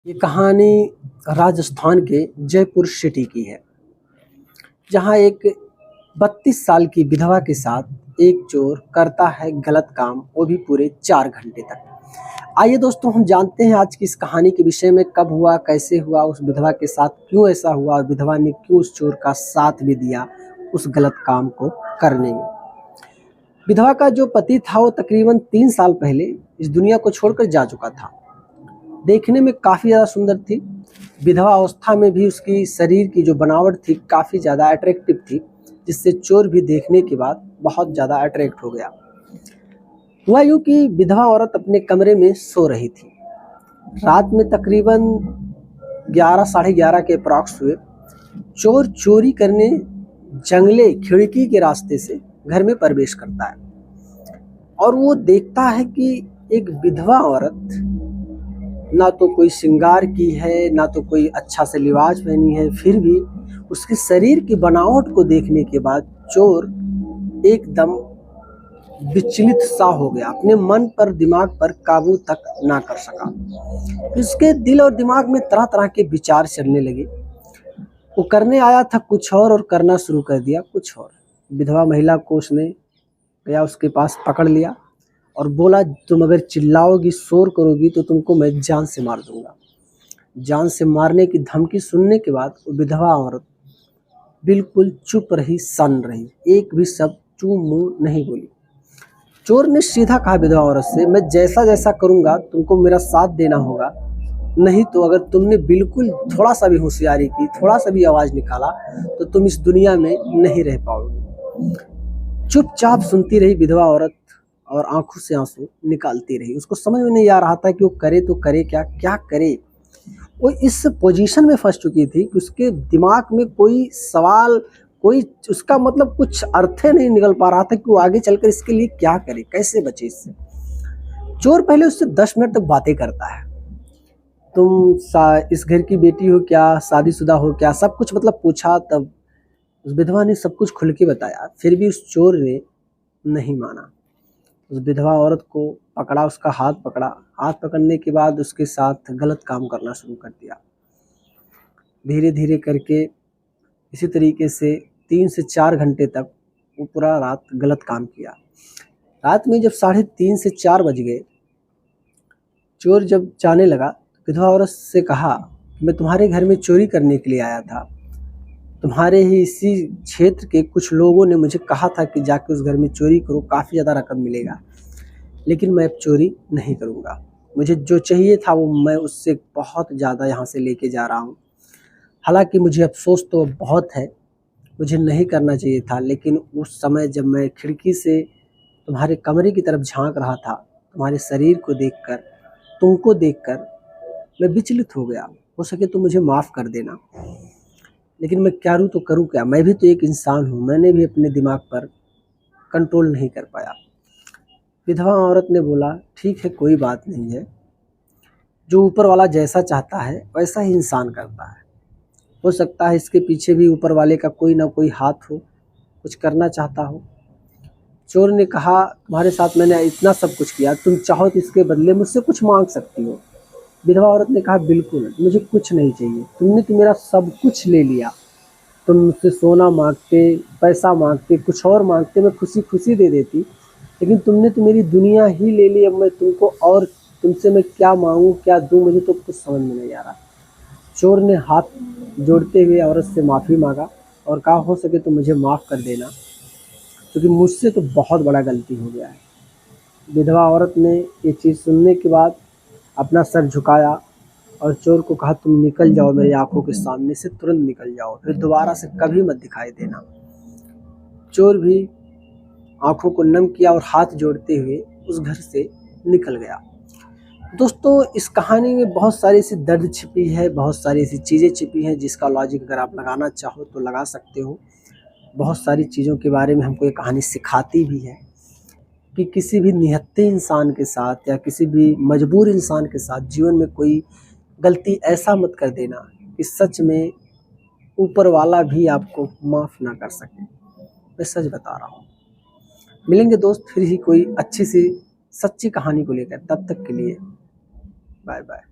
ये कहानी राजस्थान के जयपुर सिटी की है, जहाँ एक 32 साल की विधवा के साथ एक चोर करता है गलत काम, वो भी पूरे 4 घंटे तक। आइए दोस्तों, हम जानते हैं आज की इस कहानी के विषय में, कब हुआ, कैसे हुआ, उस विधवा के साथ क्यों ऐसा हुआ और विधवा ने क्यों उस चोर का साथ भी दिया उस गलत काम को करने में। विधवा का जो पति था वो तकरीबन 3 साल पहले इस दुनिया को छोड़कर जा चुका था। देखने में काफ़ी ज़्यादा सुंदर थी। विधवा अवस्था में भी उसकी शरीर की जो बनावट थी काफ़ी ज़्यादा अट्रैक्टिव थी, जिससे चोर भी देखने के बाद बहुत ज़्यादा अट्रैक्ट हो गया। हुआ यूँ कि विधवा औरत अपने कमरे में सो रही थी। रात में तकरीबन 11 साढ़े 11 के अप्रॉक्स हुए चोर चोरी करने जंगले खिड़की के रास्ते से घर में प्रवेश करता है और वो देखता है कि एक विधवा औरत ना तो कोई श्रृंगार की है, ना तो कोई अच्छा से लिबास पहनी है, फिर भी उसके शरीर की बनावट को देखने के बाद चोर एकदम विचलित सा हो गया, अपने मन पर दिमाग पर काबू तक ना कर सका। उसके दिल और दिमाग में तरह तरह के विचार चलने लगे। वो करने आया था कुछ और करना शुरू कर दिया कुछ और। विधवा महिला को उसने गया उसके पास पकड़ लिया और बोला, तुम अगर चिल्लाओगी, शोर करोगी तो तुमको मैं जान से मार दूंगा। जान से मारने की धमकी सुनने के बाद वो विधवा औरत बिल्कुल चुप रही, सन रही, एक भी शब्द चू मुंह नहीं बोली। चोर ने सीधा कहा विधवा औरत से, मैं जैसा जैसा करूंगा तुमको मेरा साथ देना होगा, नहीं तो अगर तुमने बिल्कुल थोड़ा सा भी होशियारी की, थोड़ा सा भी आवाज निकाला तो तुम इस दुनिया में नहीं रह पाओगे। चुपचाप सुनती रही विधवा औरत और आंखों से आंसू निकालती रही। उसको समझ में नहीं आ रहा था कि वो करे तो करे क्या, क्या करे। वो इस पोजीशन में फंस चुकी थी कि उसके दिमाग में कोई सवाल, कोई उसका मतलब कुछ अर्थ नहीं निकल पा रहा था कि वो आगे चलकर इसके लिए क्या करे, कैसे बचे इससे। चोर पहले उससे 10 मिनट तक बातें करता है। तुम इस घर की बेटी हो क्या, शादीशुदा हो क्या, सब कुछ मतलब पूछा। तब उस विधवा ने सब कुछ खुल के बताया, फिर भी उस चोर ने नहीं माना। उस विधवा औरत को पकड़ा, उसका हाथ पकड़ा। हाथ पकड़ने के बाद उसके साथ गलत काम करना शुरू कर दिया। धीरे धीरे करके इसी तरीके से 3 से 4 घंटे तक वो पूरा रात गलत काम किया। रात में जब 3:30 से 4 बज गए, चोर जब जाने लगा, विधवा औरत से कहा, मैं तुम्हारे घर में चोरी करने के लिए आया था। तुम्हारे ही इसी क्षेत्र के कुछ लोगों ने मुझे कहा था कि जाके उस घर में चोरी करो, काफ़ी ज़्यादा रकम मिलेगा, लेकिन मैं अब चोरी नहीं करूँगा। मुझे जो चाहिए था वो मैं उससे बहुत ज़्यादा यहाँ से लेके जा रहा हूँ। हालांकि मुझे अफसोस तो बहुत है, मुझे नहीं करना चाहिए था, लेकिन उस समय जब मैं खिड़की से तुम्हारे कमरे की तरफ झांक रहा था, तुम्हारे शरीर को देखकर, तुमको देखकर मैं विचलित हो गया। हो सके तो मुझे माफ़ कर देना, लेकिन मैं क्या तो करूँ क्या, मैं भी तो एक इंसान हूँ, मैंने भी अपने दिमाग पर कंट्रोल नहीं कर पाया। विधवा औरत ने बोला, ठीक है, कोई बात नहीं है, जो ऊपर वाला जैसा चाहता है वैसा ही इंसान करता है। हो सकता है इसके पीछे भी ऊपर वाले का कोई ना कोई हाथ हो, कुछ करना चाहता हो। चोर ने कहा, तुम्हारे साथ मैंने इतना सब कुछ किया, तुम चाहो तो इसके बदले मुझसे कुछ मांग सकती हो। विधवा औरत ने कहा, बिल्कुल, मुझे कुछ नहीं चाहिए, तुमने तो मेरा सब कुछ ले लिया। तुम मुझसे सोना मांगते, पैसा मांगते, कुछ और मांगते, मैं खुशी खुशी दे देती, लेकिन तुमने तो मेरी दुनिया ही ले ली। अब मैं तुमको और तुमसे मैं क्या मांगूं, क्या दूं, मुझे तो कुछ समझ में नहीं आ रहा। चोर ने हाथ जोड़ते हुए औरत से माफ़ी मांगा और कहा, हो सके तो मुझे माफ़ कर देना, क्योंकि मुझसे तो बहुत बड़ा गलती हो गया है। विधवा औरत ने ये चीज़ सुनने के बाद अपना सर झुकाया और चोर को कहा, तुम निकल जाओ मेरी आंखों के सामने से, तुरंत निकल जाओ, फिर दोबारा से कभी मत दिखाई देना। चोर भी आंखों को नम किया और हाथ जोड़ते हुए उस घर से निकल गया। दोस्तों, इस कहानी में बहुत सारी ऐसी दर्द छिपी है, बहुत सारी ऐसी चीज़ें छिपी हैं जिसका लॉजिक अगर आप लगाना चाहो तो लगा सकते हो। बहुत सारी चीज़ों के बारे में हमको ये कहानी सिखाती भी है कि किसी भी निहत्थे इंसान के साथ या किसी भी मजबूर इंसान के साथ जीवन में कोई गलती ऐसा मत कर देना कि सच में ऊपर वाला भी आपको माफ़ ना कर सके। मैं सच बता रहा हूँ। मिलेंगे दोस्त फिर ही कोई अच्छी सी सच्ची कहानी को लेकर, तब तक के लिए बाय बाय।